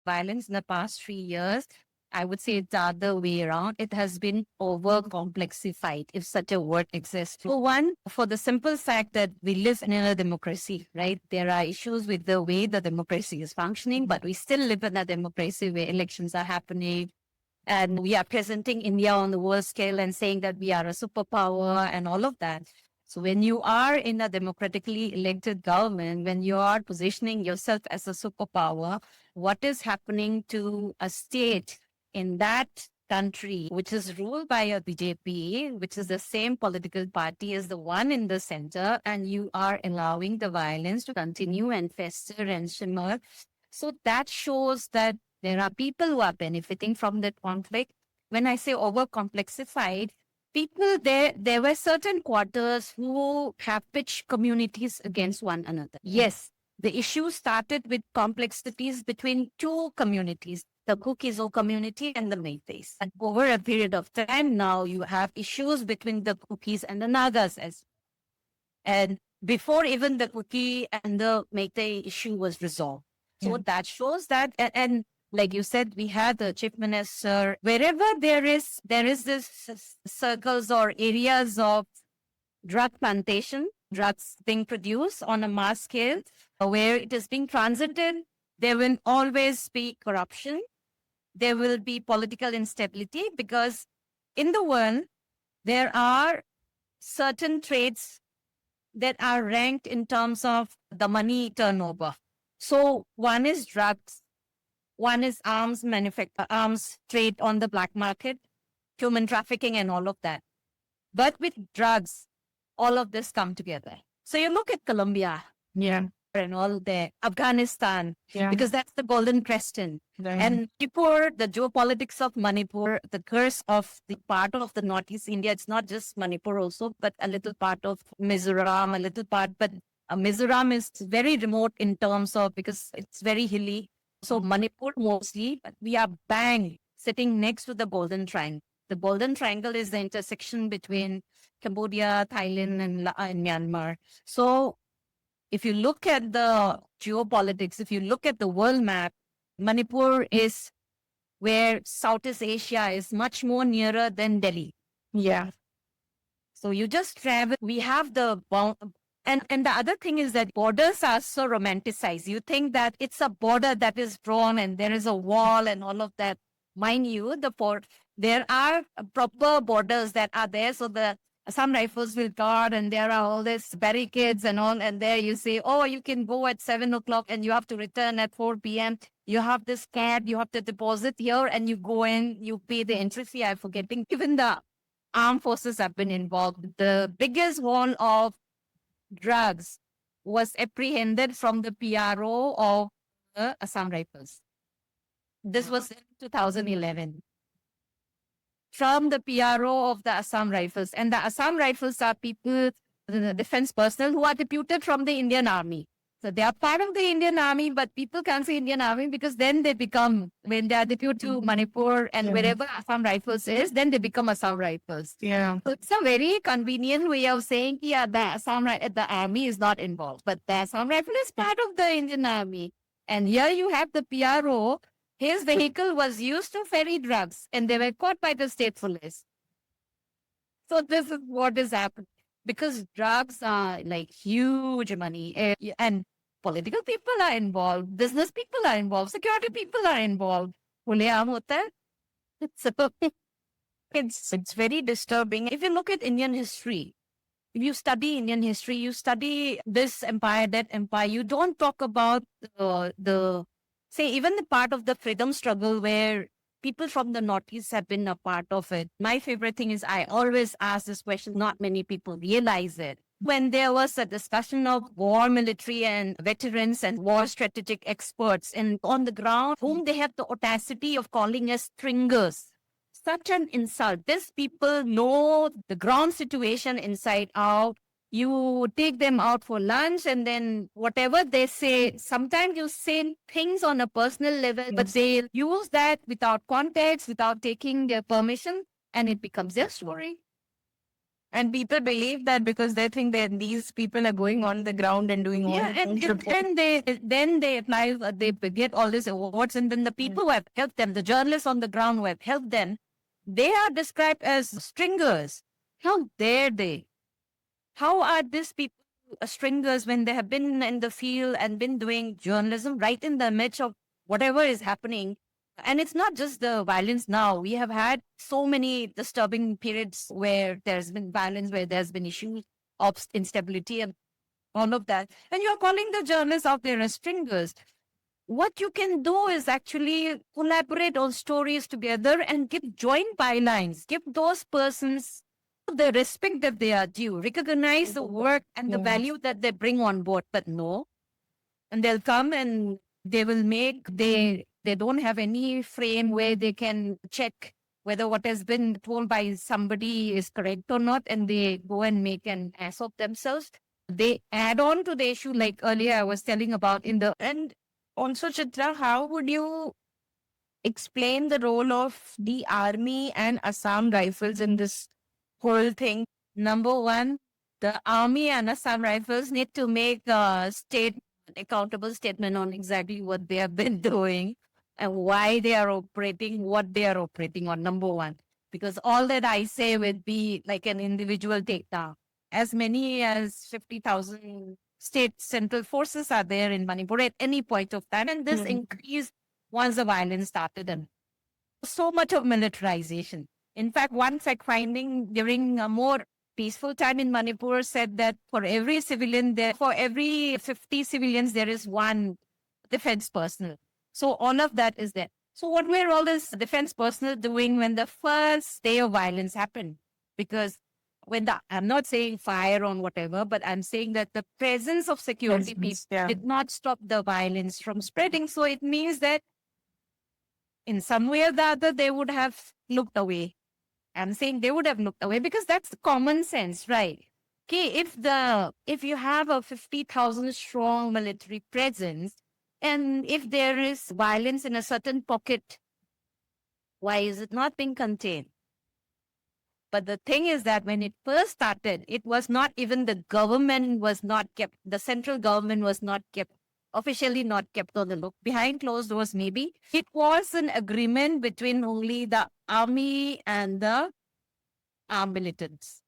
violence in the past 3 years, I would say it's the other way around. It has been over complexified, if such a word exists. For one, for the simple fact that we live in a democracy, right? There are issues with the way the democracy is functioning, but we still live in a democracy where elections are happening. And we are presenting India on the world scale and saying that we are a superpower and all of that. So when you are in a democratically elected government, when you are positioning yourself as a superpower, what is happening to a state in that country, which is ruled by a BJP, which is the same political party as the one in the center, and you are allowing the violence to continue and fester and shimmer. So that shows that there are people who are benefiting from that conflict. When I say over complexified, people there were certain quarters who have pitched communities against one another. Yes, the issue started with complexities between two communities, the Kukizo community and the Meiteis. And over a period of time now, you have issues between the Kukis and the Nagas as and before even the Kuki and the Meitei issue was resolved. So that shows that, and like you said, we had the chief minister. Wherever there is this circles or areas of drug plantation, drugs being produced on a mass scale, where it is being transited, there will always be corruption. There will be political instability because in the world, there are certain trades that are ranked in terms of the money turnover. So one is drugs, one is arms trade on the black market, human trafficking and all of that. But with drugs, all of this come together. So you look at Colombia, and all there, Afghanistan, because that's the Golden Crescent. And Manipur, the geopolitics of Manipur, the curse of the part of the Northeast India, it's not just Manipur also, but a little part of Mizoram, a little part, but Mizoram is very remote in terms of, because it's very hilly. So Manipur mostly, but we are bang sitting next to the Golden Triangle. The Golden Triangle is the intersection between Cambodia, Thailand, and Myanmar. So if you look at the geopolitics, if you look at the world map, Manipur is where Southeast Asia is much more nearer than Delhi. So you just travel. We have the and the other thing is that borders are so romanticized. You think that it's a border that is drawn and there is a wall and all of that. Mind you, there are proper borders that are there. So the some rifles will guard and there are all these barricades and all. And there you say, oh, you can go at 7 o'clock and you have to return at 4 p.m. You have this card, you have to deposit here and you go in, you pay the entry fee. I'm forgetting. Even the armed forces have been involved. The biggest one of drugs was apprehended from the PRO of the Assam Rifles. This was in 2011. From the PRO of the Assam Rifles. And the Assam Rifles are people, the defense personnel who are deputed from the Indian Army. So they are part of the Indian Army, but people can't say Indian Army because then they become, when they are deputed to Manipur and wherever Assam Rifles is, then they become Assam Rifles. So it's a very convenient way of saying, yeah, the army is not involved, but the Assam Rifle is part of the Indian Army. And here you have the PRO. His vehicle was used to ferry drugs and they were caught by the state police. So this is what is happening. Because drugs are like huge money and political people are involved, business people are involved, security people are involved. Huleam hota hai. It's very disturbing. If you look at Indian history, if you study Indian history, you study this empire, that empire, you don't talk about say, even the part of the freedom struggle where people from the Northeast have been a part of it. My favorite thing is I always ask this question, not many people realize it. When there was a discussion of war military and veterans and war strategic experts and on the ground, whom they have the audacity of calling as stringers. Such an insult. These people know the ground situation inside out. You take them out for lunch and then whatever they say, sometimes you say things on a personal level, but they use that without context, without taking their permission, and it becomes their story. And people believe that because they think that these people are going on the ground and doing all Yeah, the things. and they apply, they get all these awards, and then the people who have helped them, the journalists on the ground who have helped them, they are described as stringers. How dare they? How are these people stringers when they have been in the field and been doing journalism right in the midst of whatever is happening? And it's not just the violence now. We have had so many disturbing periods where there's been violence, where there's been issues of instability and all of that. And you're calling the journalists out there as stringers. What you can do is actually collaborate on stories together and give joint bylines. Give those persons the respect that they are due. Recognize the work and the value that they bring on board. But no, and they'll come and they will make they don't have any frame where they can check whether what has been told by somebody is correct or not, and they go and make an ass of themselves. They add on to the issue, like earlier I was telling about in the And also, Chitra, how would you explain the role of the army and Assam Rifles in this whole thing? number one, the army and Assam Rifles need to make a accountable statement on exactly what they have been doing and why they are operating, what they are operating on. Number one, because all that I say would be like an individual takedown. As many as 50,000 state central forces are there in Manipur at any point of time, and this increased once the violence started, and so much of militarization. In fact, one fact finding during a more peaceful time in Manipur said that for every civilian there, for every 50 civilians, there is one defense personnel. So all of that is there. So what were all this defense personnel doing when the first day of violence happened? Because I'm not saying fire on whatever, but I'm saying that the presence of security people did not stop the violence from spreading. So it means that in some way or the other, they would have looked away. I'm saying they would have looked away because that's common sense, right? Okay, if you have a 50,000 strong military presence, and if there is violence in a certain pocket, why is it not being contained? But the thing is that when it first started, it was not even the government was not kept, the central government was not kept, officially not kept on the look. Behind closed doors, maybe. It was an agreement between only the army and the armed militants.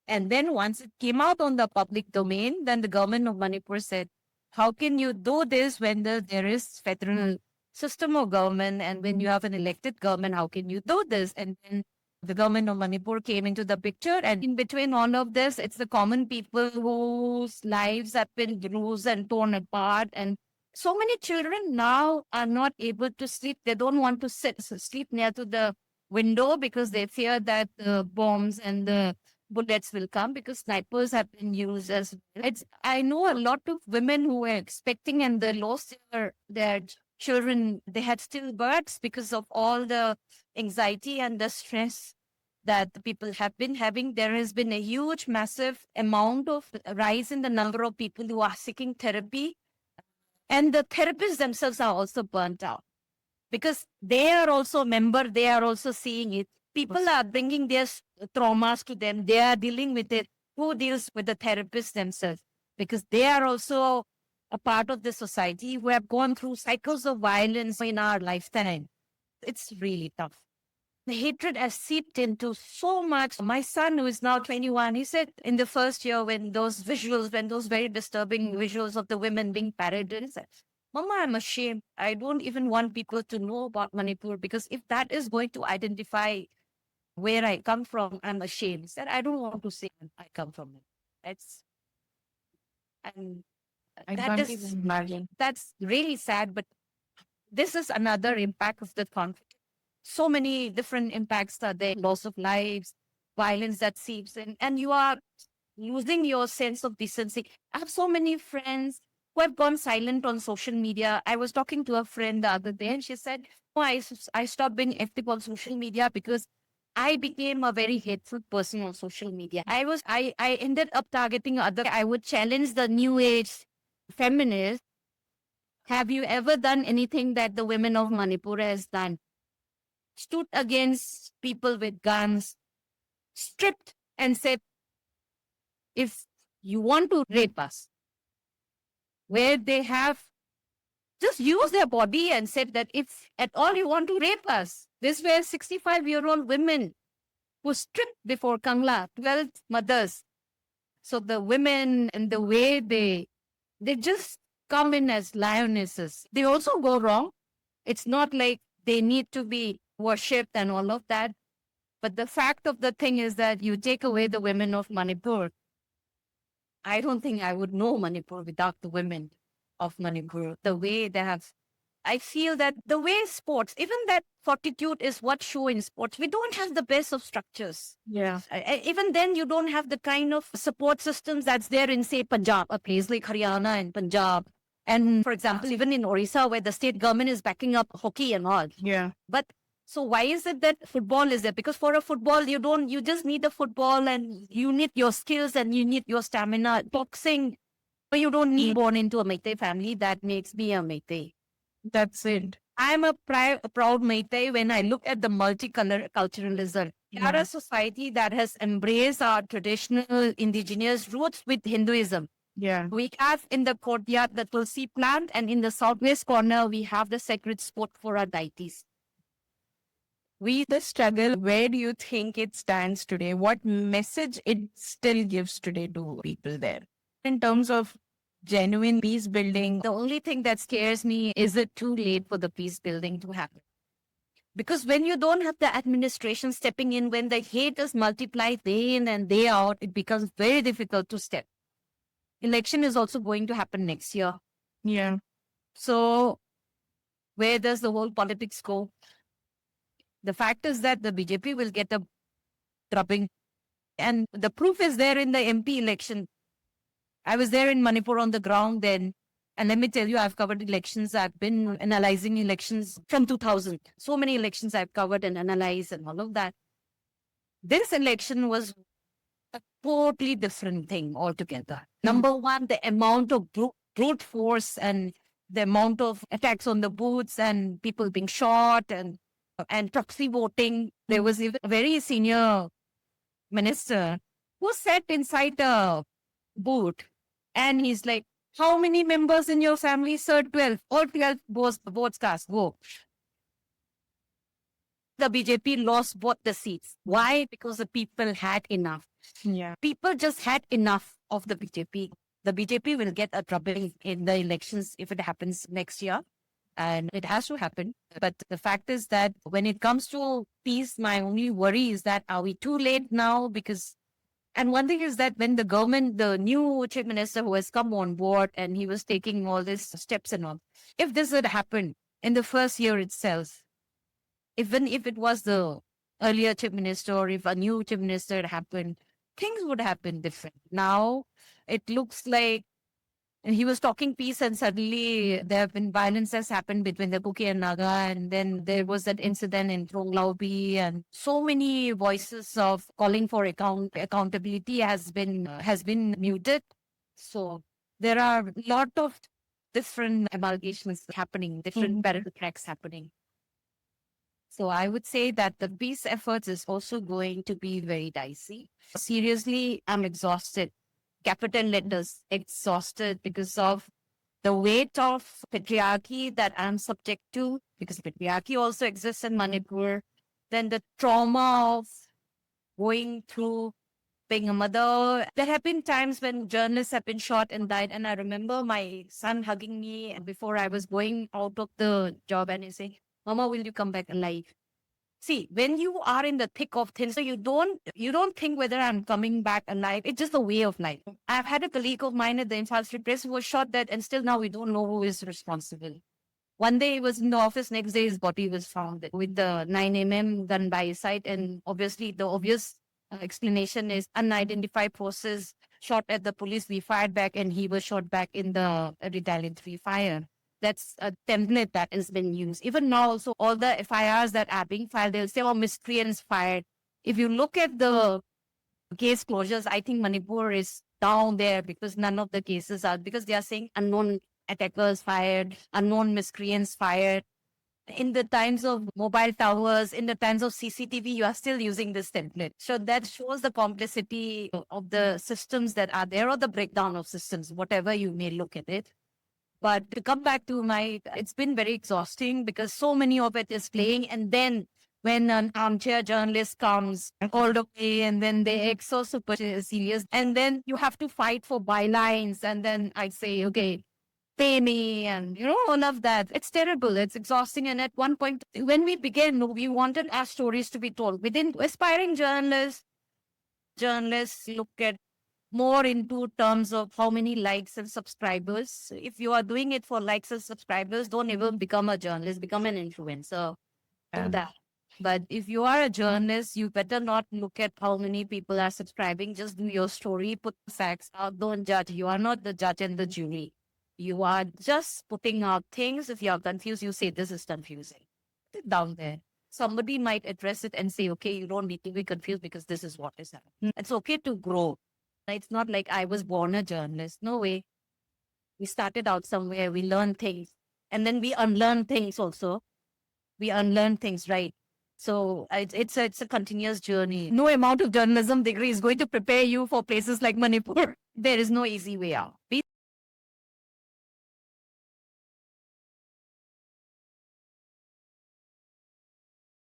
And then once it came out on the public domain, then the government of Manipur said, how can you do this when there is federal system of government, and when you have an elected government, how can you do this? And then the government of Manipur came into the picture, and in between all of this, it's the common people whose lives have been bruised and torn apart. And so many children now are not able to sleep. They don't want to sleep near to the window because they fear that the bombs and the bullets will come, because snipers have been used as well. I know a lot of women who were expecting and they lost their children. They had stillbirths because of all the anxiety and the stress that the people have been having. There has been a huge, massive amount of rise in the number of people who are seeking therapy. And the therapists themselves are also burnt out because they are also a member, they are also seeing it. People are bringing their traumas to them. They are dealing with it. Who deals with the therapists themselves? Because they are also a part of the society who have gone through cycles of violence in our lifetime. It's really tough. The hatred has seeped into so much. My son, who is now 21, he said in the first year when those very disturbing visuals of the women being paraded, he said, Mama, I'm ashamed. I don't even want people to know about Manipur, because if that is going to identify where I come from, I'm ashamed. He said, I don't want to say I come from it. And that's really sad, but this is another impact of the conflict. So many different impacts are there: loss of lives, violence that seeps in, and you are losing your sense of decency. I have so many friends who have gone silent on social media. I was talking to a friend the other day, and she said, "Oh, I stopped being active on social media because I became a very hateful person on social media. I ended up targeting other. I would challenge the new age feminists. Have you ever done anything that the women of Manipur has done? Stood against people with guns, stripped and said, if you want to rape us, where they have just used their body and said that if at all you want to rape us, these were 65-year-old women who stripped before Kangla, 12 mothers. So the women and the way they just come in as lionesses. They also go wrong. It's not like they need to be worshipped and all of that. But the fact of the thing is that you take away the women of Manipur. I don't think I would know Manipur without the women of Manipur. The way they have, I feel that the way sports, even that fortitude is what show in sports. We don't have the best of structures. Yeah. Even then, you don't have the kind of support systems that's there in, say, Punjab, a place like Haryana and Punjab. And for example, even in Orissa, where the state government is backing up hockey and all. Yeah. But so why is it that football is there? Because for a football, you just need a football and you need your skills and you need your stamina. Boxing, but you don't need born into a Meitei family. That makes me a Meitei. That's it. I'm a proud Meitei when I look at the multiculturalism. We are a society that has embraced our traditional indigenous roots with Hinduism. Yeah. We have in the courtyard the Tulsi plant, and in the southwest corner, we have the sacred spot for our deities. The struggle, where do you think it stands today? What message it still gives today to people there in terms of genuine peace building? The only thing that scares me is it too late for the peace building to happen? Because when you don't have the administration stepping in, when the hate is multiplied day in and day out, it becomes very difficult to step. Election is also going to happen next year. Yeah. So where does the whole politics go? The fact is that the BJP will get a drubbing. And the proof is there in the MP election. I was there in Manipur on the ground then. And let me tell you, I've covered elections. I've been analyzing elections from 2000. So many elections I've covered and analyzed and all of that. This election was a totally different thing altogether. Number one, the amount of brute force and the amount of attacks on the booths and people being shot and proxy voting. There was even a very senior minister who sat inside a booth and he's like, how many members in your family? Sir, 12. All 12 votes cast. Go. The BJP lost both the seats. Why? Because the people had enough. Yeah. People just had enough of the BJP. The BJP will get a drubbing in the elections if it happens next year. And it has to happen. But the fact is that when it comes to peace, my only worry is that are we too late now? Because, and one thing is that when the government, the new chief minister who has come on board and he was taking all these steps and all, if this had happened in the first year itself, even if it was the earlier chief minister or if a new chief minister had happened, things would have been different. Now it looks like, and he was talking peace and suddenly there have been violence has happened between the Kuki and Naga, and then there was that incident in Thonglaubi, and so many voices of calling for accountability has been muted. So there are a lot of different amalgamations happening, different parallel tracks happening. So I would say that the peace efforts is also going to be very dicey. Seriously, I'm exhausted. Capital letters, exhausted because of the weight of patriarchy that I'm subject to, because patriarchy also exists in Manipur. Then the trauma of going through being a mother. There have been times when journalists have been shot and died. And I remember my son hugging me before I was going out of the job and he saying, Mama, will you come back alive? See, when you are in the thick of things, so you don't think whether I'm coming back alive. It's just a way of life. I've had a colleague of mine at the Imphal Street Press who was shot dead, and still now we don't know who is responsible. One day he was in the office, next day his body was found with the 9mm gun by his side, and obviously the obvious explanation is unidentified forces shot at the police. We fired back, and he was shot back in the retaliatory fire. That's a template that has been used. Even now, also, all the FIRs that are being filed, they'll say, oh, miscreants fired. If you look at the case closures, I think Manipur is down there because none of the cases are, because they are saying unknown attackers fired, unknown miscreants fired. In the times of mobile towers, in the times of CCTV, you are still using this template. So that shows the complexity of the systems that are there, or the breakdown of systems, whatever you may look at it. But to come back to it's been very exhausting because so many of it is playing. And then when an armchair journalist comes all the way, and then they act so super serious, and then you have to fight for bylines. And then I say, okay, pay me, and all of that. It's terrible. It's exhausting. And at one point, when we began, we wanted our stories to be told. Within aspiring journalists look at more into terms of how many likes and subscribers. If you are doing it for likes and subscribers, don't even become a journalist, become an influencer. Do that. But if you are a journalist, you better not look at how many people are subscribing. Just do your story, put the facts out, don't judge. You are not the judge and the jury. You are just putting out things. If you are confused, you say, this is confusing. Put it down there. Somebody might address it and say, okay, you don't need to be confused because this is what is happening. It's okay to grow. It's not like I was born a journalist. No way. We started out somewhere, we learned things, and then we unlearn things also. We unlearn things, right? So it's a continuous journey. No amount of journalism degree is going to prepare you for places like Manipur. There is no easy way out. Be